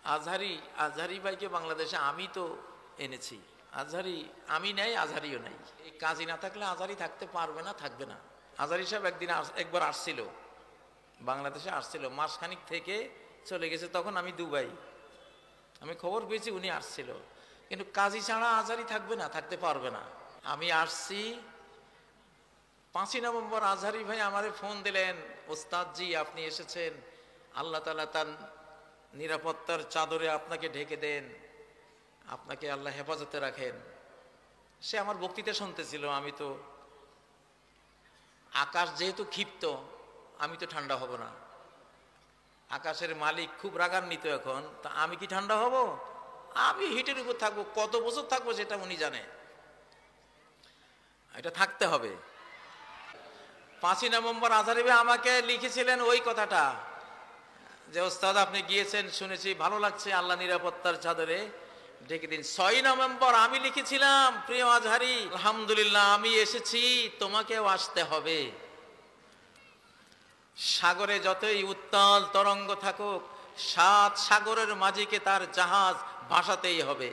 আজহারি আজহারি ভাইকে বাংলাদেশে আমি তো এনেছি। আজহারি আমি নেই, আজহারিও নেই। এই কাজী না থাকলে আজহারি থাকতে পারবে না, থাকবে না। আজহারি সাহেব একবার আসছিল, বাংলাদেশে আসছিল, মাসখানিক থেকে চলে গেছে। তখন আমি দুবাই, আমি খবর পেয়েছি উনি আসছিল। কিন্তু কাজী ছাড়া আজহারি থাকবে না, থাকতে পারবে না। আমি আসছি 5ই নভেম্বর আজহারি ভাই আমারে ফোন দিলেন, ওস্তাদজি আপনি এসেছেন, আল্লাহ তাআলা তার নিরাপত্তার চাদরে আপনাকে ঢেকে দেন, আপনাকে আল্লাহ হেফাজতে রাখেন। সে আমার বক্তৃতা শুনতেছিল। আমি তো, আকাশ যেহেতু ক্ষিপ্ত, আমি তো ঠান্ডা হব না। আকাশের মালিক খুব রাগান্বিত এখন, তা আমি কি ঠান্ডা হব? আমি হিটের উপর থাকবো, কত বছর থাকবো সেটা উনি জানে। এটা থাকতে হবে। 5ই নভেম্বর আজহারি ভাই আমাকে লিখেছিলেন ওই কথাটা, যে ওস্তাদ আপনি গিয়েছেন শুনেছি, ভালো লাগছে, আল্লাহ নিরাপত্তার চাদরে ঢেকে দিন। 6ই নভেম্বর আমি লিখেছিলাম, প্রিয় আজহারি আলহামদুলিল্লাহ আমি এসেছি, তোমাকেও আসতে হবে। সাগরে যতই উত্তাল তরঙ্গ থাকুক, 7 সাগরের মাঝিকে তার জাহাজ ভাসাতেই হবে।